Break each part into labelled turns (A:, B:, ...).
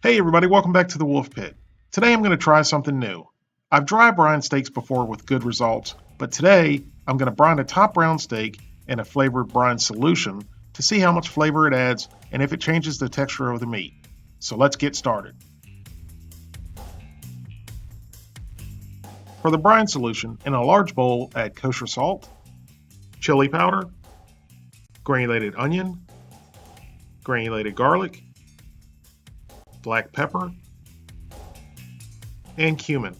A: Hey everybody, welcome back to the Wolf Pit. Today I'm going to try something new. I've dry brined steaks before with good results, but today I'm going to brine a top round steak in a flavored brine solution to see how much flavor it adds and if it changes the texture of the meat. So let's get started. For the brine solution, in a large bowl, add kosher salt, chili powder, granulated onion, granulated garlic, black pepper, and cumin.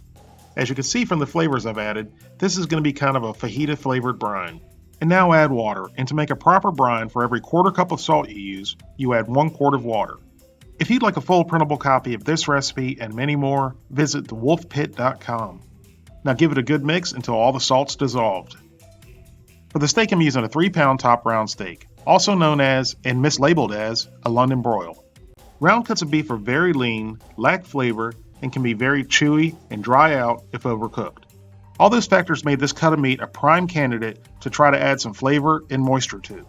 A: As you can see from the flavors I've added, this is going to be kind of a fajita flavored brine. And now add water, and to make a proper brine, for every quarter cup of salt you use, you add 1 quart of water. If you'd like a full printable copy of this recipe and many more, visit thewolfpit.com. Now give it a good mix until all the salt's dissolved. For the steak I'm using a 3-pound top round steak, also known as, and mislabeled as, a London broil. Round cuts of beef are very lean, lack flavor, and can be very chewy and dry out if overcooked. All those factors made this cut of meat a prime candidate to try to add some flavor and moisture to.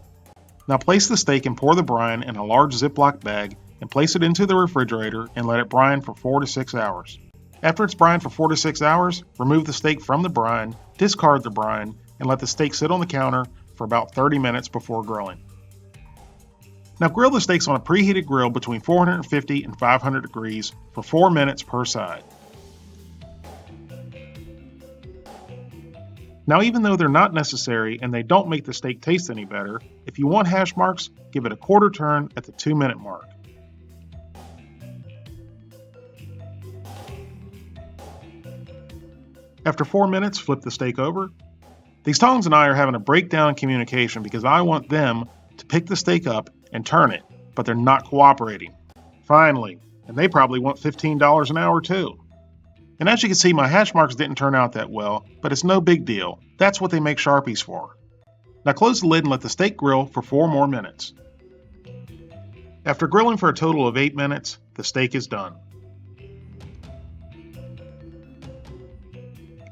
A: Now place the steak and pour the brine in a large ziploc bag and place it into the refrigerator and let it brine for 4 to 6 hours. After it's brined for 4 to 6 hours, remove the steak from the brine, discard the brine, and let the steak sit on the counter for about 30 minutes before grilling. Now grill the steaks on a preheated grill between 450 and 500 degrees for 4 minutes per side. Now even though they're not necessary and they don't make the steak taste any better, if you want hash marks, give it a quarter turn at the 2-minute mark. After 4 minutes, flip the steak over. These tongs and I are having a breakdown in communication because I want them to pick the steak up and turn it, but they're not cooperating. Finally, and they probably want $15 an hour too. And as you can see, my hash marks didn't turn out that well, but it's no big deal. That's what they make Sharpies for. Now close the lid and let the steak grill for 4 more minutes. After grilling for a total of 8 minutes, the steak is done.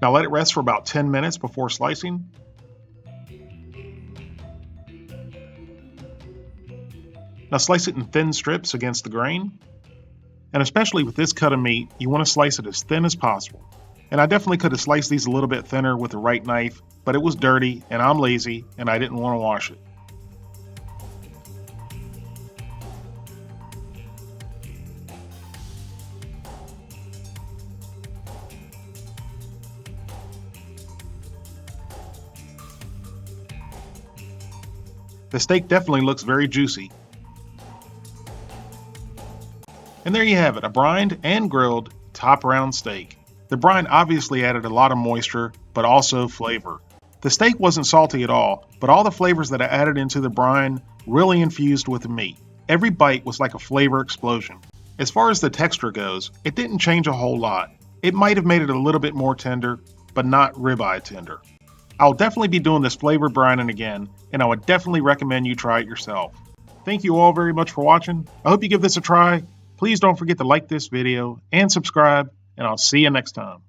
A: Now let it rest for about 10 minutes before slicing. Now slice it in thin strips against the grain. And especially with this cut of meat, you want to slice it as thin as possible. And I definitely could have sliced these a little bit thinner with the right knife, but it was dirty and I'm lazy and I didn't want to wash it. The steak definitely looks very juicy. And there you have it, a brined and grilled top round steak. The brine obviously added a lot of moisture, but also flavor. The steak wasn't salty at all, but all the flavors that I added into the brine really infused with the meat. Every bite was like a flavor explosion. As far as the texture goes, it didn't change a whole lot. It might have made it a little bit more tender, but not ribeye tender. I'll definitely be doing this flavored brining again, and I would definitely recommend you try it yourself. Thank you all very much for watching. I hope you give this a try. Please don't forget to like this video and subscribe, and I'll see you next time.